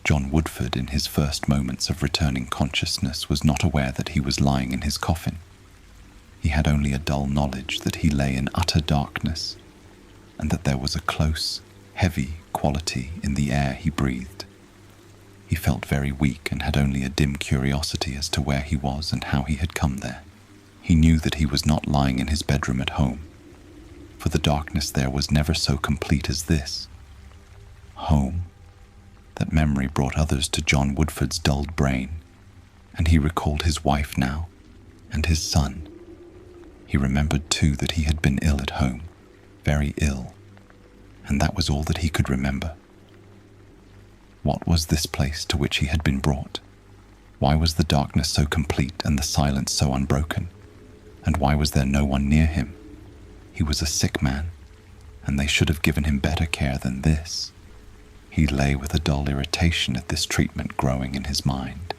John Woodford, in his first moments of returning consciousness, was not aware that he was lying in his coffin. He had only a dull knowledge that he lay in utter darkness, and that there was a close, heavy quality in the air he breathed. He felt very weak and had only a dim curiosity as to where he was and how he had come there. He knew that he was not lying in his bedroom at home, for the darkness there was never so complete as this. Home. That memory brought others to John Woodford's dulled brain, and he recalled his wife now, and his son. He remembered too that he had been ill at home, very ill, and that was all that he could remember. What was this place to which he had been brought? Why was the darkness so complete and the silence so unbroken? And why was there no one near him? He was a sick man, and they should have given him better care than this. He lay with a dull irritation at this treatment growing in his mind.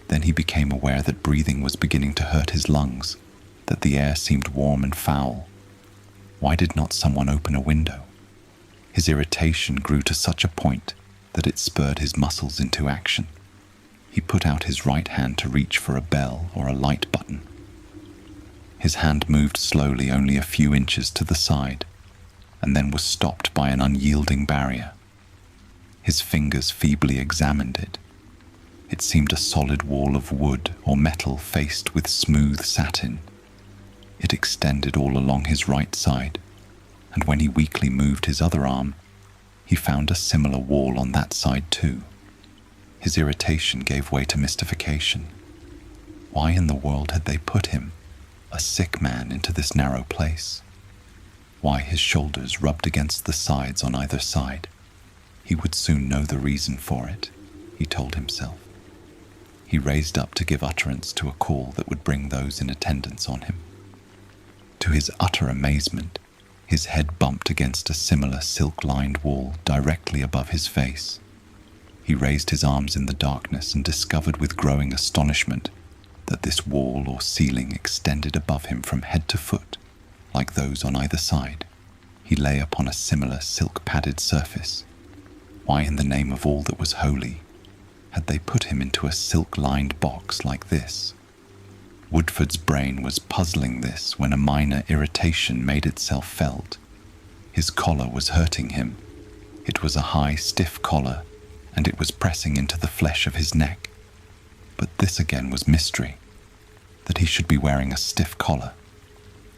Then he became aware that breathing was beginning to hurt his lungs, that the air seemed warm and foul. Why did not someone open a window? His irritation grew to such a point that it spurred his muscles into action. He put out his right hand to reach for a bell or a light button. His hand moved slowly only a few inches to the side, and then was stopped by an unyielding barrier. His fingers feebly examined it. It seemed a solid wall of wood or metal faced with smooth satin. It extended all along his right side, and when he weakly moved his other arm, he found a similar wall on that side too. His irritation gave way to mystification. Why in the world had they put him, a sick man, into this narrow place? Why his shoulders rubbed against the sides on either side? He would soon know the reason for it, he told himself. He raised up to give utterance to a call that would bring those in attendance on him. To his utter amazement, his head bumped against a similar silk-lined wall directly above his face. He raised his arms in the darkness and discovered with growing astonishment that this wall or ceiling extended above him from head to foot, like those on either side. He lay upon a similar silk-padded surface. Why in the name of all that was holy had they put him into a silk-lined box like this? Woodford's brain was puzzling this when a minor irritation made itself felt. His collar was hurting him. It was a high, stiff collar, and it was pressing into the flesh of his neck. But this again was mystery, that he should be wearing a stiff collar.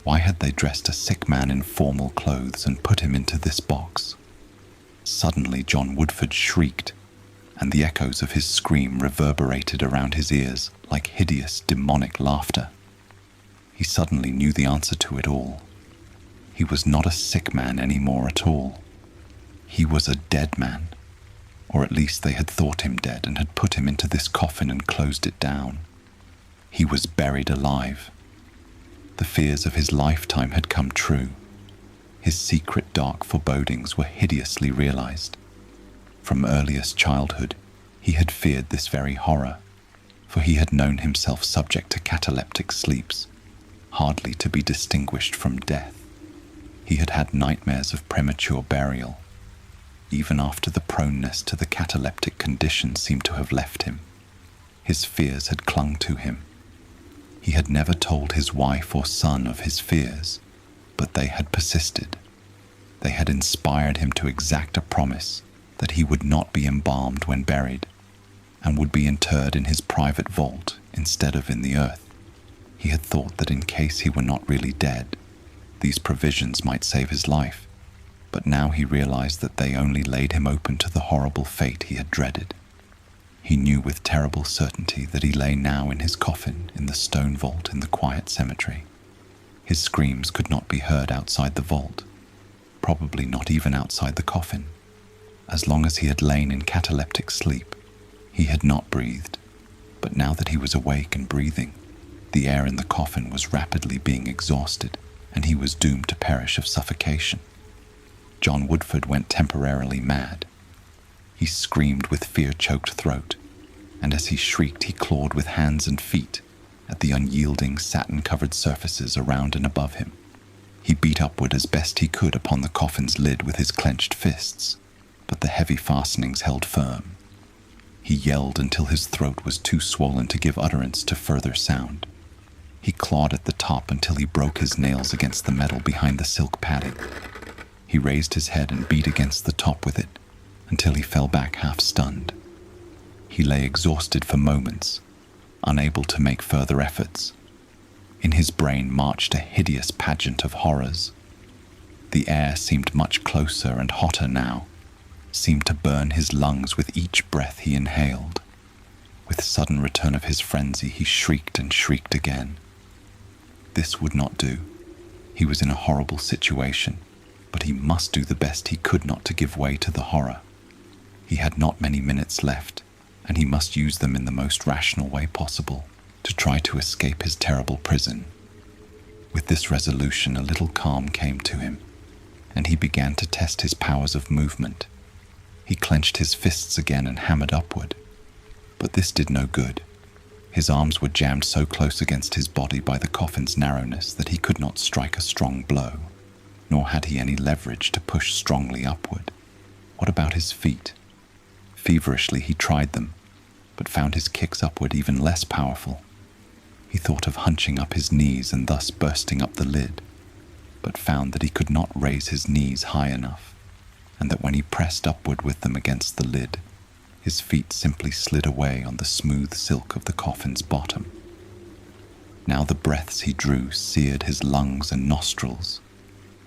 Why had they dressed a sick man in formal clothes and put him into this box? Suddenly John Woodford shrieked, and the echoes of his scream reverberated around his ears like hideous, demonic laughter. He suddenly knew the answer to it all. He was not a sick man any more at all. He was a dead man, or at least they had thought him dead and had put him into this coffin and closed it down. He was buried alive. The fears of his lifetime had come true. His secret dark forebodings were hideously realized. From earliest childhood, he had feared this very horror, for he had known himself subject to cataleptic sleeps, hardly to be distinguished from death. He had had nightmares of premature burial. Even after the proneness to the cataleptic condition seemed to have left him, his fears had clung to him. He had never told his wife or son of his fears, but they had persisted. They had inspired him to exact a promise that he would not be embalmed when buried, and would be interred in his private vault instead of in the earth. He had thought that in case he were not really dead, these provisions might save his life, but now he realized that they only laid him open to the horrible fate he had dreaded. He knew with terrible certainty that he lay now in his coffin in the stone vault in the quiet cemetery. His screams could not be heard outside the vault, probably not even outside the coffin. As long as he had lain in cataleptic sleep, he had not breathed, but now that he was awake and breathing, the air in the coffin was rapidly being exhausted, and he was doomed to perish of suffocation. John Woodford went temporarily mad. He screamed with fear-choked throat, and as he shrieked he clawed with hands and feet at the unyielding satin-covered surfaces around and above him. He beat upward as best he could upon the coffin's lid with his clenched fists, but the heavy fastenings held firm. He yelled until his throat was too swollen to give utterance to further sound. He clawed at the top until he broke his nails against the metal behind the silk padding. He raised his head and beat against the top with it until he fell back half-stunned. He lay exhausted for moments, unable to make further efforts. In his brain marched a hideous pageant of horrors. The air seemed much closer and hotter now, seemed to burn his lungs with each breath he inhaled. With sudden return of his frenzy, he shrieked and shrieked again. This would not do. He was in a horrible situation, but he must do the best he could not to give way to the horror. He had not many minutes left, and he must use them in the most rational way possible to try to escape his terrible prison. With this resolution, a little calm came to him, and he began to test his powers of movement. He clenched his fists again and hammered upward, but this did no good. His arms were jammed so close against his body by the coffin's narrowness that he could not strike a strong blow, nor had he any leverage to push strongly upward. What about his feet? Feverishly he tried them, but found his kicks upward even less powerful. He thought of hunching up his knees and thus bursting up the lid, but found that he could not raise his knees high enough, and that when he pressed upward with them against the lid, his feet simply slid away on the smooth silk of the coffin's bottom. Now the breaths he drew seared his lungs and nostrils,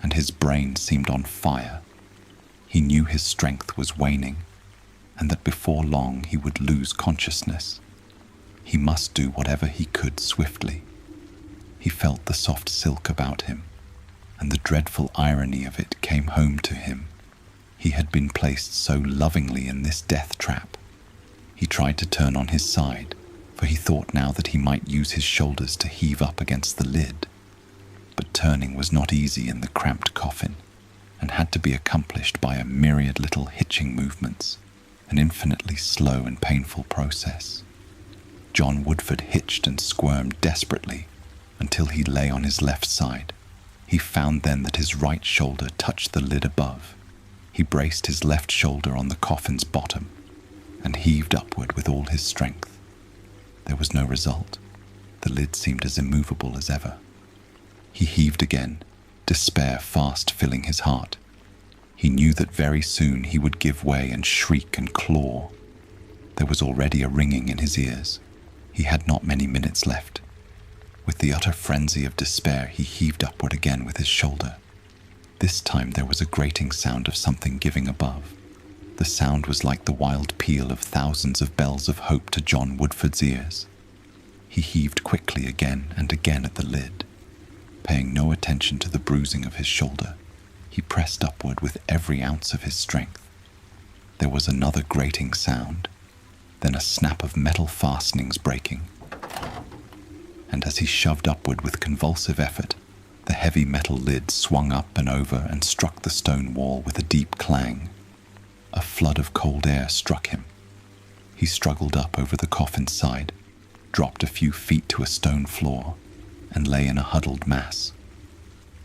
and his brain seemed on fire. He knew his strength was waning, and that before long he would lose consciousness. He must do whatever he could swiftly. He felt the soft silk about him, and the dreadful irony of it came home to him. He had been placed so lovingly in this death trap. He tried to turn on his side, for he thought now that he might use his shoulders to heave up against the lid. But turning was not easy in the cramped coffin, and had to be accomplished by a myriad little hitching movements, an infinitely slow and painful process. John Woodford hitched and squirmed desperately until he lay on his left side. He found then that his right shoulder touched the lid above. He braced his left shoulder on the coffin's bottom and heaved upward with all his strength. There was no result. The lid seemed as immovable as ever. He heaved again, despair fast filling his heart. He knew that very soon he would give way and shriek and claw. There was already a ringing in his ears. He had not many minutes left. With the utter frenzy of despair, he heaved upward again with his shoulder. This time there was a grating sound of something giving above. The sound was like the wild peal of thousands of bells of hope to John Woodford's ears. He heaved quickly again and again at the lid. Paying no attention to the bruising of his shoulder, he pressed upward with every ounce of his strength. There was another grating sound, then a snap of metal fastenings breaking. And as he shoved upward with convulsive effort, the heavy metal lid swung up and over and struck the stone wall with a deep clang. A flood of cold air struck him. He struggled up over the coffin's side, dropped a few feet to a stone floor, and lay in a huddled mass.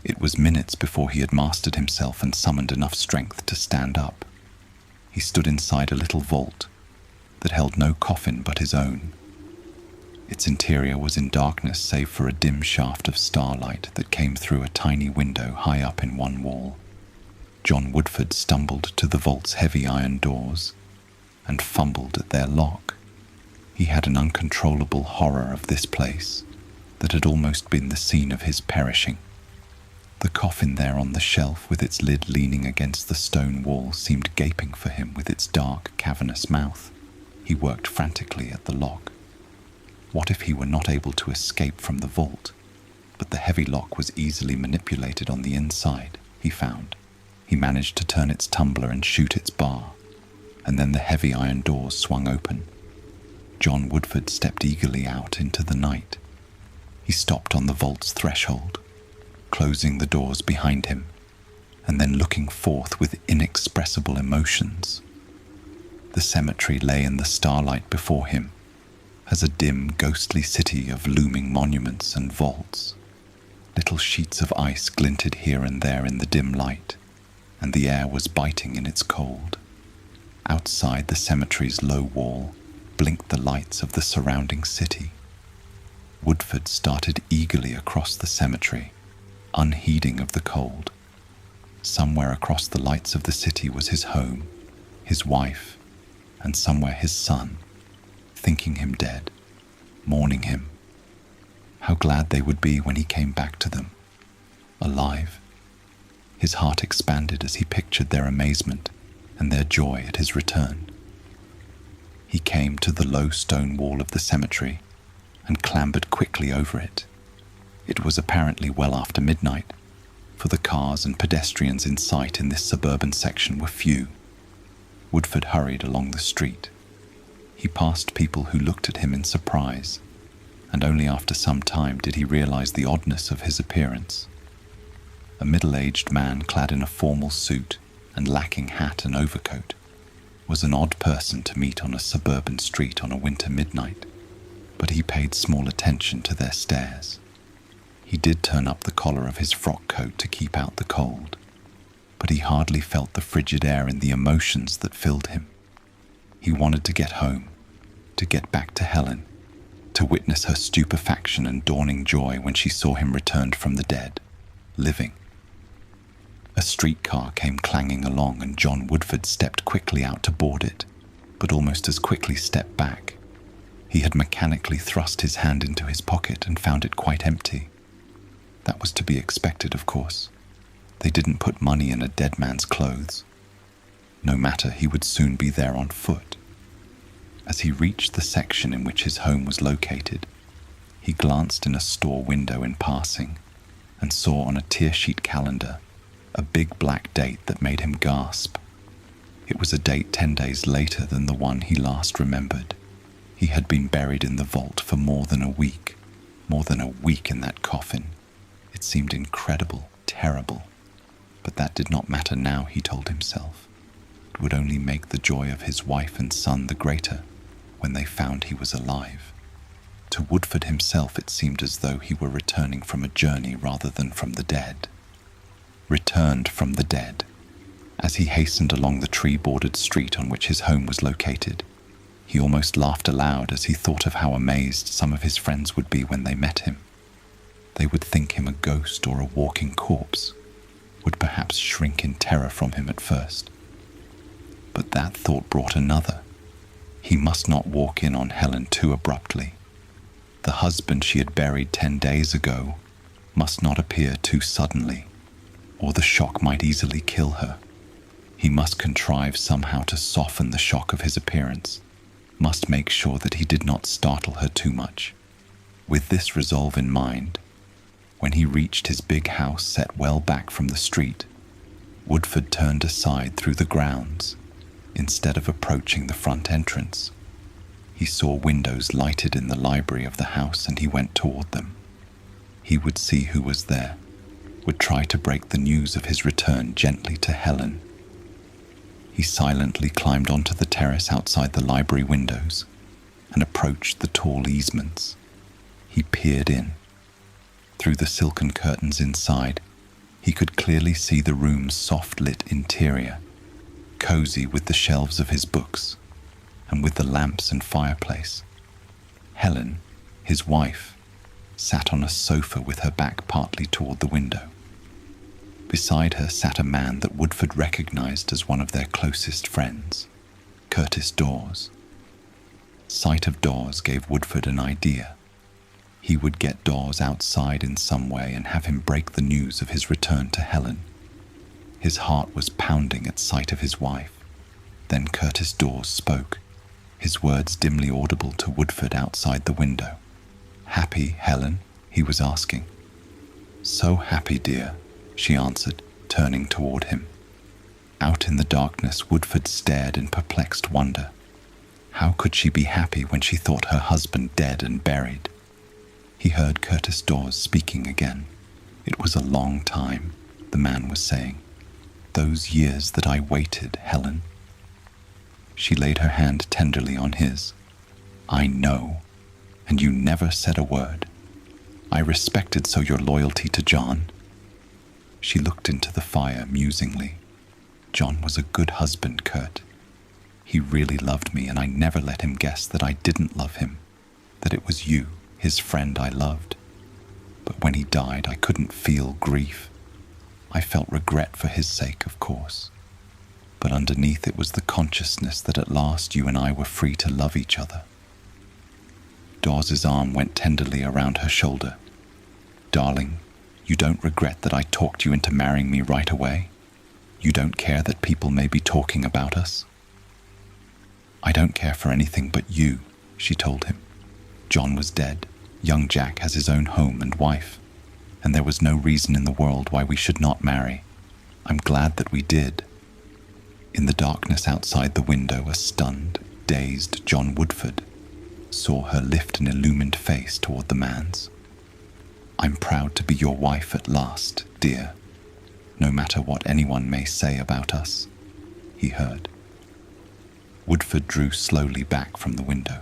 It was minutes before he had mastered himself and summoned enough strength to stand up. He stood inside a little vault that held no coffin but his own. Its interior was in darkness save for a dim shaft of starlight that came through a tiny window high up in one wall. John Woodford stumbled to the vault's heavy iron doors and fumbled at their lock. He had an uncontrollable horror of this place that had almost been the scene of his perishing. The coffin there on the shelf with its lid leaning against the stone wall seemed gaping for him with its dark, cavernous mouth. He worked frantically at the lock. What if he were not able to escape from the vault? But the heavy lock was easily manipulated on the inside, he found. He managed to turn its tumbler and shoot its bar, and then the heavy iron doors swung open. John Woodford stepped eagerly out into the night. He stopped on the vault's threshold, closing the doors behind him, and then looking forth with inexpressible emotions. The cemetery lay in the starlight before him, as a dim, ghostly city of looming monuments and vaults. Little sheets of ice glinted here and there in the dim light, and the air was biting in its cold. Outside the cemetery's low wall, blinked the lights of the surrounding city. Woodford started eagerly across the cemetery, unheeding of the cold. Somewhere across the lights of the city was his home, his wife, and somewhere his son, thinking him dead, mourning him. How glad they would be when he came back to them, alive. His heart expanded as he pictured their amazement and their joy at his return. He came to the low stone wall of the cemetery and clambered quickly over it. It was apparently well after midnight, for the cars and pedestrians in sight in this suburban section were few. Woodford hurried along the street. He passed people who looked at him in surprise, and only after some time did he realize the oddness of his appearance. A middle-aged man clad in a formal suit and lacking hat and overcoat was an odd person to meet on a suburban street on a winter midnight, but he paid small attention to their stares. He did turn up the collar of his frock coat to keep out the cold, but he hardly felt the frigid air in the emotions that filled him. He wanted to get home, to get back to Helen, to witness her stupefaction and dawning joy when she saw him returned from the dead, living. A streetcar came clanging along and John Woodford stepped quickly out to board it, but almost as quickly stepped back. He had mechanically thrust his hand into his pocket and found it quite empty. That was to be expected, of course. They didn't put money in a dead man's clothes. No matter, he would soon be there on foot. As he reached the section in which his home was located, he glanced in a store window in passing and saw on a tear-sheet calendar a big black date that made him gasp. It was a date 10 days later than the one he last remembered. He had been buried in the vault for more than a week in that coffin. It seemed incredible, terrible, but that did not matter now, he told himself. It would only make the joy of his wife and son the greater when they found he was alive. To Woodford himself it seemed as though he were returning from a journey rather than from the dead. Returned from the dead. As he hastened along the tree-bordered street on which his home was located, he almost laughed aloud as he thought of how amazed some of his friends would be when they met him. They would think him a ghost or a walking corpse, would perhaps shrink in terror from him at first. But that thought brought another. He must not walk in on Helen too abruptly. The husband she had buried 10 days ago must not appear too suddenly, or the shock might easily kill her. He must contrive somehow to soften the shock of his appearance, must make sure that he did not startle her too much. With this resolve in mind, when he reached his big house set well back from the street, Woodford turned aside through the grounds instead of approaching the front entrance. He saw windows lighted in the library of the house and he went toward them. He would see who was there, would try to break the news of his return gently to Helen. He silently climbed onto the terrace outside the library windows and approached the tall easements. He peered in. Through the silken curtains inside, he could clearly see the room's soft-lit interior, cozy with the shelves of his books and with the lamps and fireplace. Helen, his wife, sat on a sofa with her back partly toward the window. Beside her sat a man that Woodford recognized as one of their closest friends, Curtis Dawes. Sight of Dawes gave Woodford an idea. He would get Dawes outside in some way and have him break the news of his return to Helen. His heart was pounding at sight of his wife. Then Curtis Dawes spoke, his words dimly audible to Woodford outside the window. "Happy, Helen?" he was asking. "So happy, dear," she answered, turning toward him. Out in the darkness, Woodford stared in perplexed wonder. How could she be happy when she thought her husband dead and buried? He heard Curtis Dawes speaking again. "It was a long time," the man was saying. "Those years that I waited, Helen." She laid her hand tenderly on his. "I know, and you never said a word. I respected so your loyalty to John." She looked into the fire musingly. "John was a good husband, Kurt. He really loved me, and I never let him guess that I didn't love him, that it was you, his friend, I loved. But when he died, I couldn't feel grief. I felt regret for his sake, of course. But underneath it was the consciousness that at last you and I were free to love each other. Dawes's arm went tenderly around her shoulder. Darling, you don't regret that I talked you into marrying me right away? You don't care that people may be talking about us? I don't care for anything but you, she told him. John was dead. Young Jack has his own home and wife, and there was no reason in the world why we should not marry. I'm glad that we did. In the darkness outside the window, a stunned, dazed John Woodford saw her lift an illumined face toward the man's. I'm proud to be your wife at last, dear, no matter what anyone may say about us, he heard. Woodford drew slowly back from the window.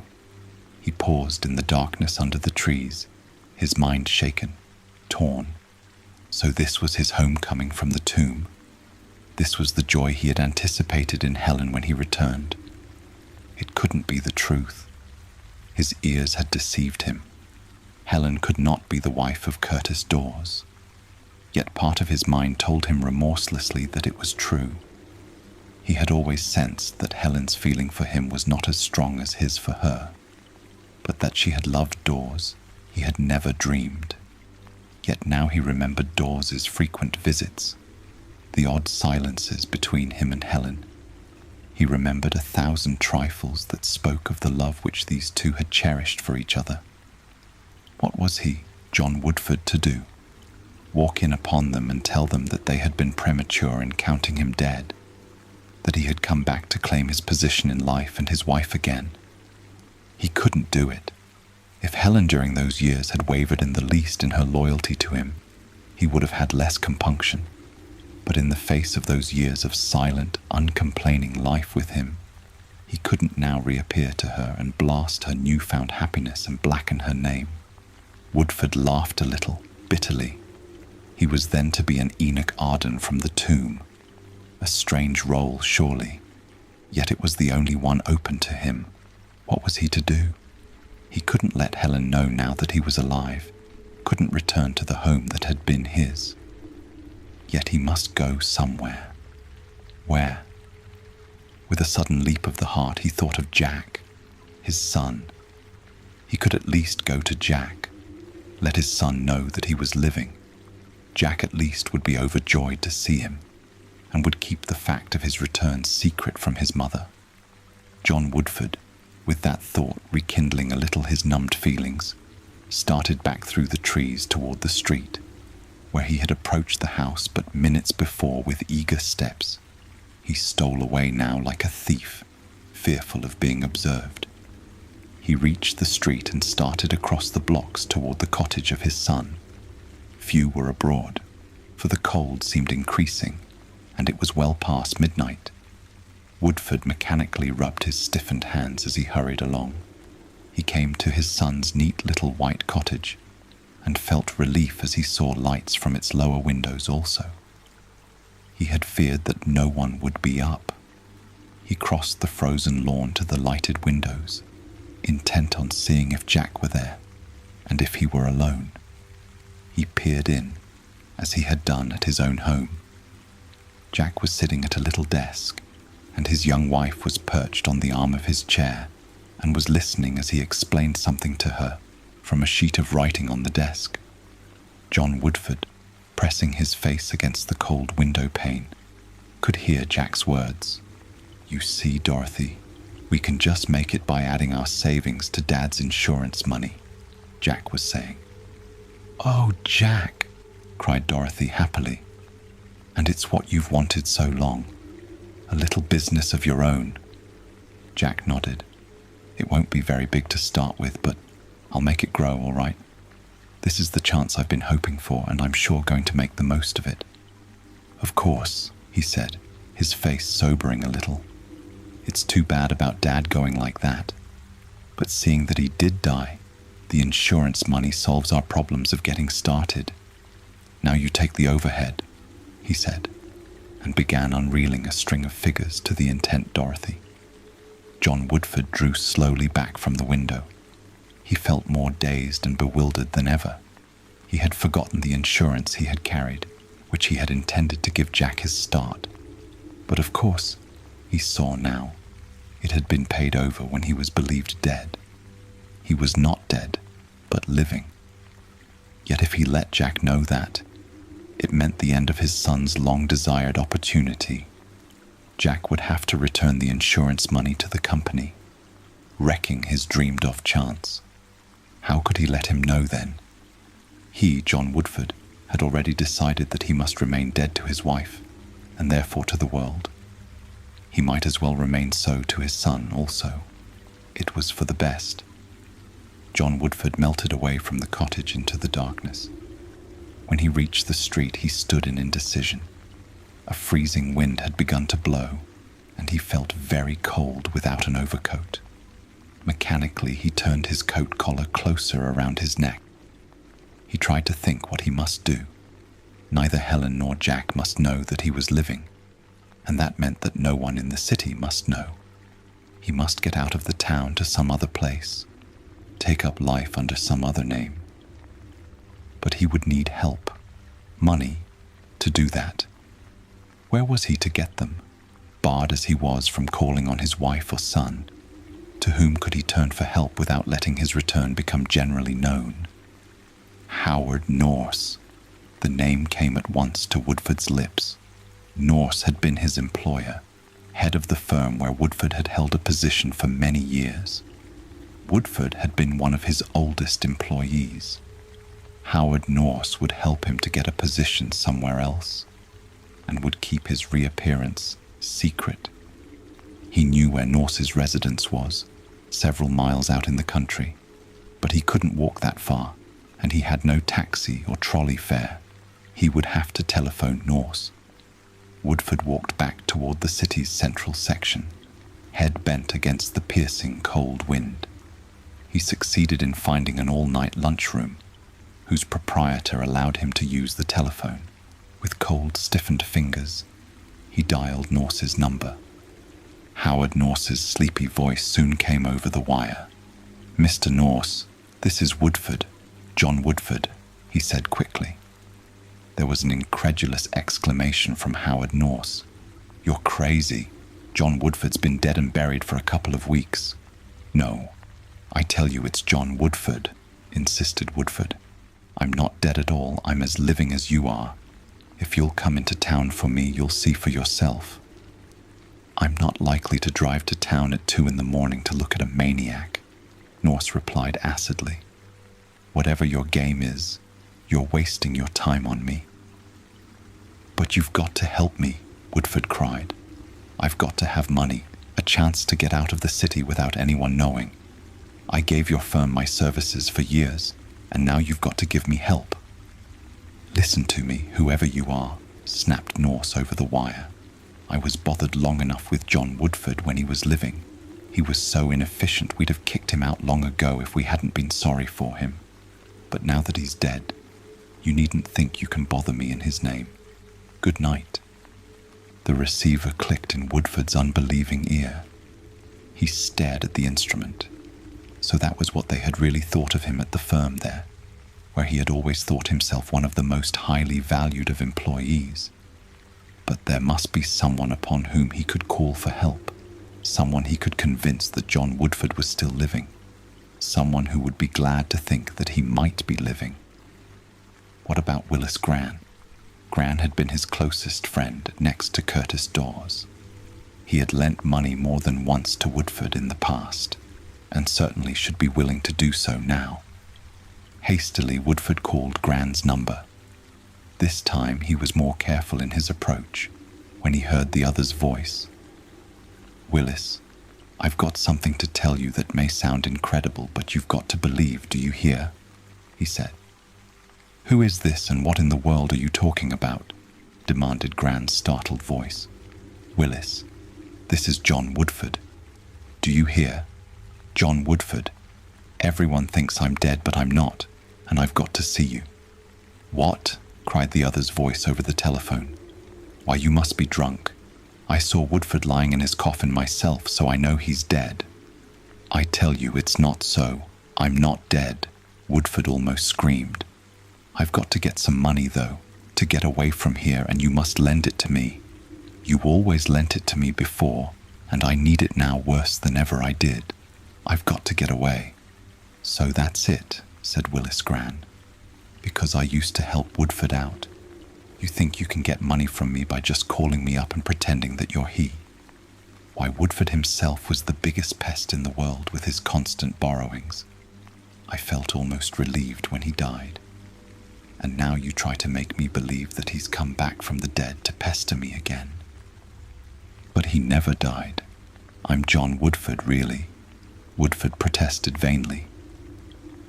He paused in the darkness under the trees, his mind shaken, torn. So this was his homecoming from the tomb. This was the joy he had anticipated in Helen when he returned. It couldn't be the truth. His ears had deceived him. Helen could not be the wife of Curtis Dawes. Yet part of his mind told him remorselessly that it was true. He had always sensed that Helen's feeling for him was not as strong as his for her, but that she had loved Dawes he had never dreamed. Yet now he remembered Dawes's frequent visits, the odd silences between him and Helen. He remembered 1,000 trifles that spoke of the love which these two had cherished for each other. What was he, John Woodford, to do? Walk in upon them and tell them that they had been premature in counting him dead, that he had come back to claim his position in life and his wife again? He couldn't do it. If Helen during those years had wavered in the least in her loyalty to him, he would have had less compunction. But in the face of those years of silent, uncomplaining life with him, he couldn't now reappear to her and blast her newfound happiness and blacken her name. Woodford laughed a little, bitterly. He was then to be an Enoch Arden from the tomb. A strange role, surely. Yet it was the only one open to him. What was he to do? He couldn't let Helen know now that he was alive, couldn't return to the home that had been his. Yet he must go somewhere. Where? With a sudden leap of the heart, he thought of Jack, his son. He could at least go to Jack, let his son know that he was living. Jack at least would be overjoyed to see him, and would keep the fact of his return secret from his mother. John Woodford, with that thought rekindling a little his numbed feelings, started back through the trees toward the street, where he had approached the house but minutes before with eager steps. He stole away now like a thief, fearful of being observed. He reached the street and started across the blocks toward the cottage of his son. Few were abroad, for the cold seemed increasing, and it was well past midnight. Woodford mechanically rubbed his stiffened hands as he hurried along. He came to his son's neat little white cottage, and felt relief as he saw lights from its lower windows also. He had feared that no one would be up. He crossed the frozen lawn to the lighted windows, intent on seeing if Jack were there, and if he were alone. He peered in, as he had done at his own home. Jack was sitting at a little desk, and his young wife was perched on the arm of his chair and was listening as he explained something to her from a sheet of writing on the desk. John Woodford, pressing his face against the cold window pane, could hear Jack's words. "You see, Dorothy, we can just make it by adding our savings to Dad's insurance money," Jack was saying. "Oh, Jack," cried Dorothy happily. "And it's what you've wanted so long. A little business of your own." Jack nodded. "It won't be very big to start with, but I'll make it grow, all right. This is the chance I've been hoping for, and I'm sure going to make the most of it." "Of course," he said, his face sobering a little. "It's too bad about Dad going like that. But seeing that he did die, the insurance money solves our problems of getting started. Now you take the overhead," he said, and began unreeling a string of figures to the intent Dorothy. John Woodford drew slowly back from the window. He felt more dazed and bewildered than ever. He had forgotten the insurance he had carried, which he had intended to give Jack his start. But of course, he saw now. It had been paid over when he was believed dead. He was not dead, but living. Yet if he let Jack know that, it meant the end of his son's long-desired opportunity. Jack would have to return the insurance money to the company, wrecking his dreamed-of chance. How could he let him know then? He, John Woodford, had already decided that he must remain dead to his wife, and therefore to the world. He might as well remain so to his son also. It was for the best. John Woodford melted away from the cottage into the darkness. When he reached the street, he stood in indecision. A freezing wind had begun to blow, and he felt very cold without an overcoat. Mechanically, he turned his coat collar closer around his neck. He tried to think what he must do. Neither Helen nor Jack must know that he was living, and that meant that no one in the city must know. He must get out of the town to some other place, take up life under some other name. But he would need help, money, to do that. Where was he to get them? Barred as he was from calling on his wife or son, to whom could he turn for help without letting his return become generally known? Howard Norse. The name came at once to Woodford's lips. Norse had been his employer, head of the firm where Woodford had held a position for many years. Woodford had been one of his oldest employees. Howard Norse would help him to get a position somewhere else, and would keep his reappearance secret. He knew where Norse's residence was, several miles out in the country, but he couldn't walk that far, and he had no taxi or trolley fare. He would have to telephone Norse. Woodford walked back toward the city's central section, head bent against the piercing cold wind. He succeeded in finding an all-night lunchroom, whose proprietor allowed him to use the telephone. With cold, stiffened fingers, he dialed Norse's number. Howard Norse's sleepy voice soon came over the wire. "Mr. Norse, this is Woodford, John Woodford," he said quickly. There was an incredulous exclamation from Howard Norse. "You're crazy. John Woodford's been dead and buried for a couple of weeks." "No, I tell you it's John Woodford," insisted Woodford. "I'm not dead at all. I'm as living as you are. If you'll come into town for me, you'll see for yourself." "I'm not likely to drive to town at 2 a.m. to look at a maniac," Norse replied acidly. "Whatever your game is, you're wasting your time on me." "But you've got to help me," Woodford cried. "I've got to have money, a chance to get out of the city without anyone knowing. I gave your firm my services for years, and now you've got to give me help." "Listen to me, whoever you are," snapped Norse over the wire. "I was bothered long enough with John Woodford when he was living. He was so inefficient we'd have kicked him out long ago if we hadn't been sorry for him. But now that he's dead, you needn't think you can bother me in his name. Good night." The receiver clicked in Woodford's unbelieving ear. He stared at the instrument. So that was what they had really thought of him at the firm there, where he had always thought himself one of the most highly valued of employees. But there must be someone upon whom he could call for help, someone he could convince that John Woodford was still living, someone who would be glad to think that he might be living. What about Willis Gran? Gran had been his closest friend next to Curtis Dawes. He had lent money more than once to Woodford in the past, and certainly should be willing to do so now. Hastily, Woodford called Gran's number. This time he was more careful in his approach when he heard the other's voice. "Willis, I've got something to tell you that may sound incredible, but you've got to believe, do you hear?" he said. "Who is this, and what in the world are you talking about?" demanded Gran's startled voice. "Willis, this is John Woodford. Do you hear? John Woodford. Everyone thinks I'm dead, but I'm not, and I've got to see you." "What?" cried the other's voice over the telephone. "Why, you must be drunk. I saw Woodford lying in his coffin myself, so I know he's dead." "I tell you it's not so. I'm not dead," Woodford almost screamed. "I've got to get some money, though, to get away from here, and you must lend it to me. You always lent it to me before, and I need it now worse than ever I did. I've got to get away." "So that's it," said Willis Gran. "Because I used to help Woodford out. You think you can get money from me by just calling me up and pretending that you're he. Why, Woodford himself was the biggest pest in the world with his constant borrowings. I felt almost relieved when he died. And now you try to make me believe that he's come back from the dead to pester me again." "But he never died. I'm John Woodford, really," Woodford protested vainly.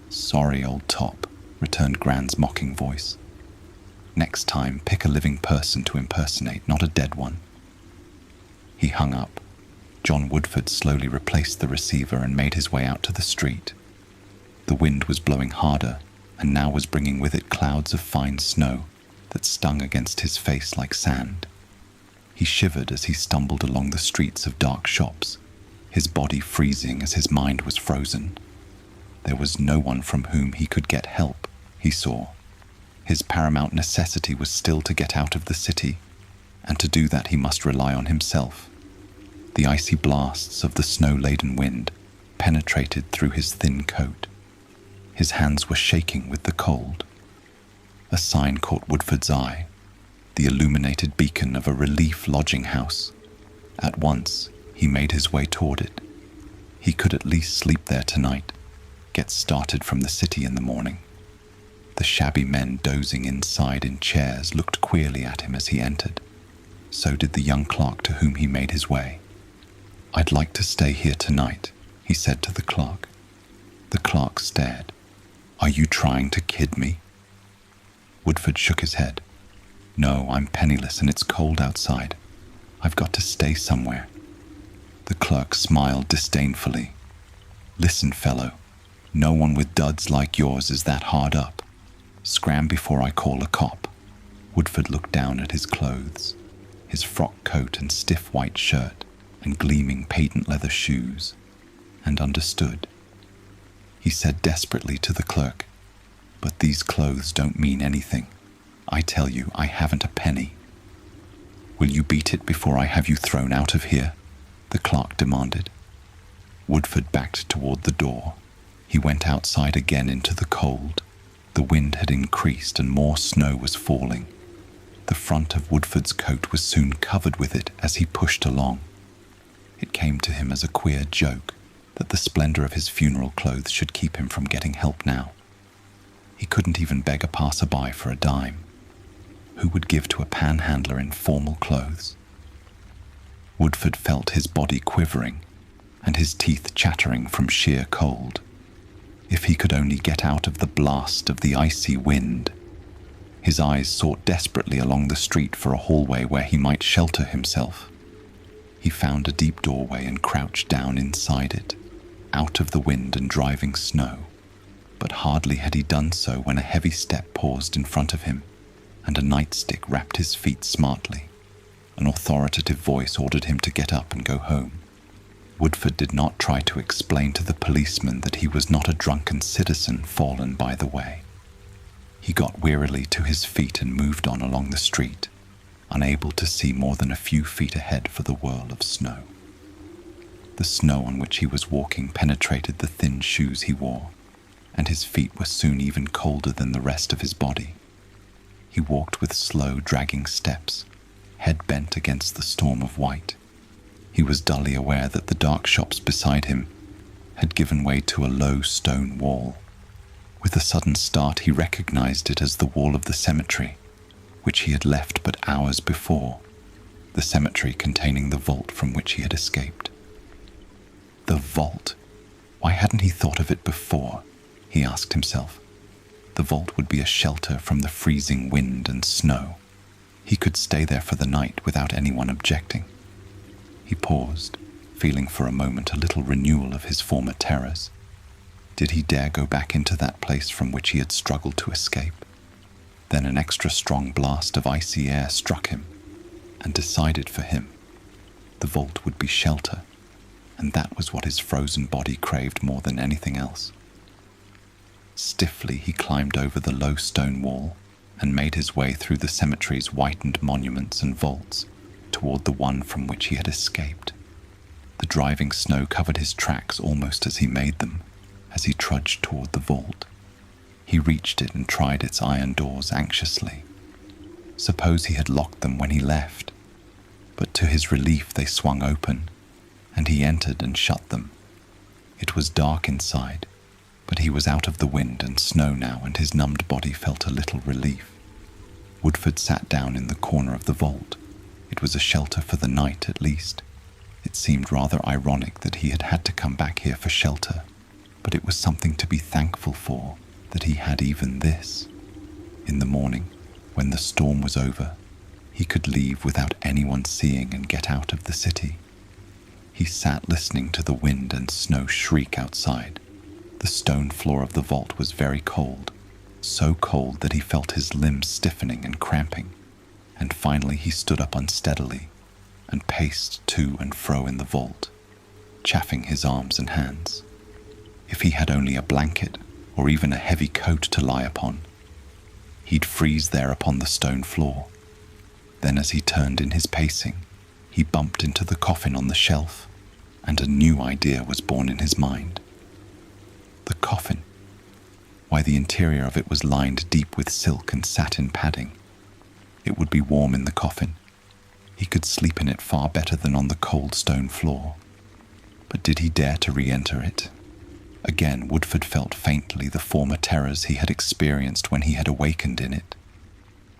"Sorry, old top," returned Gran's mocking voice. "Next time, pick a living person to impersonate, not a dead one." He hung up. John Woodford slowly replaced the receiver and made his way out to the street. The wind was blowing harder, and now was bringing with it clouds of fine snow that stung against his face like sand. He shivered as he stumbled along the streets of dark shops, his body freezing as his mind was frozen. There was no one from whom he could get help, he saw. His paramount necessity was still to get out of the city, and to do that he must rely on himself. The icy blasts of the snow-laden wind penetrated through his thin coat. His hands were shaking with the cold. A sign caught Woodford's eye, the illuminated beacon of a relief lodging house. At once, he made his way toward it. He could at least sleep there tonight, get started from the city in the morning. The shabby men dozing inside in chairs looked queerly at him as he entered. So did the young clerk to whom he made his way. "I'd like to stay here tonight," he said to the clerk. The clerk stared. "Are you trying to kid me?" Woodford shook his head. "No, I'm penniless and it's cold outside. I've got to stay somewhere." The clerk smiled disdainfully. "Listen, fellow, no one with duds like yours is that hard up. Scram before I call a cop." Woodford looked down at his clothes, his frock coat and stiff white shirt and gleaming patent leather shoes, and understood. He said desperately to the clerk, "But these clothes don't mean anything. I tell you, I haven't a penny." "Will you beat it before I have you thrown out of here?" the clerk demanded. Woodford backed toward the door. He went outside again into the cold. The wind had increased and more snow was falling. The front of Woodford's coat was soon covered with it as he pushed along. It came to him as a queer joke that the splendor of his funeral clothes should keep him from getting help now. He couldn't even beg a passerby for a dime. Who would give to a panhandler in formal clothes? Woodford felt his body quivering and his teeth chattering from sheer cold. If he could only get out of the blast of the icy wind. His eyes sought desperately along the street for a hallway where he might shelter himself. He found a deep doorway and crouched down inside it, out of the wind and driving snow. But hardly had he done so when a heavy step paused in front of him, and a nightstick rapped his feet smartly. An authoritative voice ordered him to get up and go home. Woodford did not try to explain to the policeman that he was not a drunken citizen fallen by the way. He got wearily to his feet and moved on along the street, unable to see more than a few feet ahead for the whirl of snow. The snow on which he was walking penetrated the thin shoes he wore, and his feet were soon even colder than the rest of his body. He walked with slow, dragging steps, head bent against the storm of white. He was dully aware that the dark shops beside him had given way to a low stone wall. With a sudden start, he recognized it as the wall of the cemetery, which he had left but hours before, the cemetery containing the vault from which he had escaped. The vault? Why hadn't he thought of it before? He asked himself. The vault would be a shelter from the freezing wind and snow. He could stay there for the night without anyone objecting. He paused, feeling for a moment a little renewal of his former terrors. Did he dare go back into that place from which he had struggled to escape? Then an extra strong blast of icy air struck him and decided for him. The vault would be shelter, and that was what his frozen body craved more than anything else. Stiffly he climbed over the low stone wall and made his way through the cemetery's whitened monuments and vaults toward the one from which he had escaped. The driving snow covered his tracks almost as he made them, as he trudged toward the vault. He reached it and tried its iron doors anxiously. Suppose he had locked them when he left, but to his relief they swung open, and he entered and shut them. It was dark inside, but he was out of the wind and snow now, and his numbed body felt a little relief. Woodford sat down in the corner of the vault. It was a shelter for the night, at least. It seemed rather ironic that he had had to come back here for shelter, but it was something to be thankful for, that he had even this. In the morning, when the storm was over, he could leave without anyone seeing and get out of the city. He sat listening to the wind and snow shriek outside. The stone floor of the vault was very cold, so cold that he felt his limbs stiffening and cramping, and finally he stood up unsteadily and paced to and fro in the vault, chafing his arms and hands. If he had only a blanket or even a heavy coat to lie upon, he'd freeze there upon the stone floor. Then as he turned in his pacing, he bumped into the coffin on the shelf, and a new idea was born in his mind. The coffin. Why, the interior of it was lined deep with silk and satin padding. It would be warm in the coffin. He could sleep in it far better than on the cold stone floor. But did he dare to re-enter it? Again, Woodford felt faintly the former terrors he had experienced when he had awakened in it.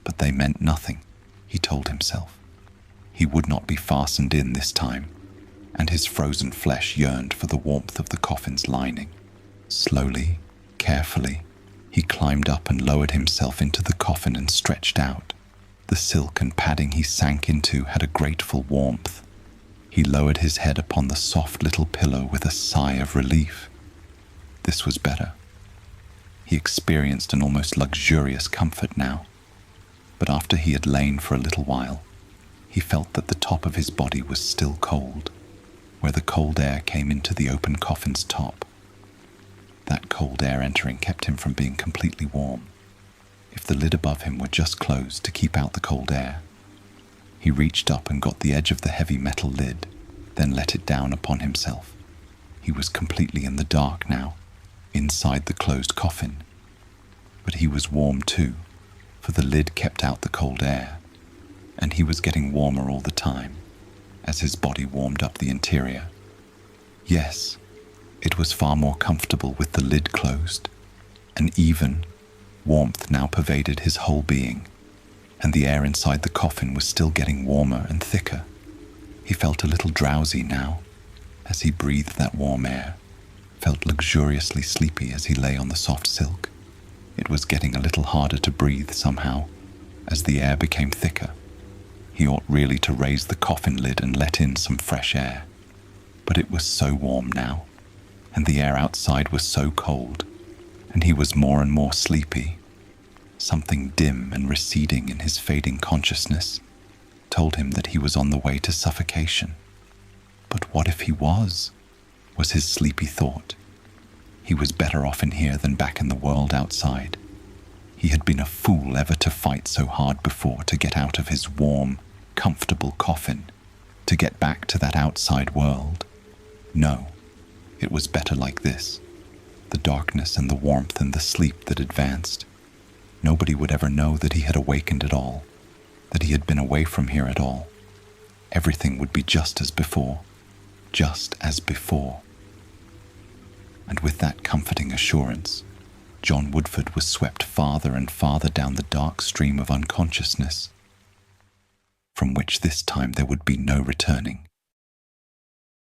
But they meant nothing, he told himself. He would not be fastened in this time, and his frozen flesh yearned for the warmth of the coffin's lining. Slowly, carefully, he climbed up and lowered himself into the coffin and stretched out. The silk and padding he sank into had a grateful warmth. He lowered his head upon the soft little pillow with a sigh of relief. This was better. He experienced an almost luxurious comfort now. But after he had lain for a little while, he felt that the top of his body was still cold, where the cold air came into the open coffin's top. That cold air entering kept him from being completely warm. If the lid above him were just closed to keep out the cold air. He reached up and got the edge of the heavy metal lid, then let it down upon himself. He was completely in the dark now, inside the closed coffin. But he was warm too, for the lid kept out the cold air, and he was getting warmer all the time, as his body warmed up the interior. Yes, it was far more comfortable with the lid closed, and even warmth now pervaded his whole being, and the air inside the coffin was still getting warmer and thicker. He felt a little drowsy now, as he breathed that warm air, felt luxuriously sleepy as he lay on the soft silk. It was getting a little harder to breathe somehow, as the air became thicker. He ought really to raise the coffin lid and let in some fresh air. But it was so warm now, and the air outside was so cold, and he was more and more sleepy. Something dim and receding in his fading consciousness told him that he was on the way to suffocation. But what if he was his sleepy thought. He was better off in here than back in the world outside. He had been a fool ever to fight so hard before to get out of his warm, comfortable coffin, to get back to that outside world. No, it was better like this. The darkness and the warmth and the sleep that advanced. Nobody would ever know that he had awakened at all, that he had been away from here at all. Everything would be just as before, just as before. And with that comforting assurance, John Woodford was swept farther and farther down the dark stream of unconsciousness, from which this time there would be no returning.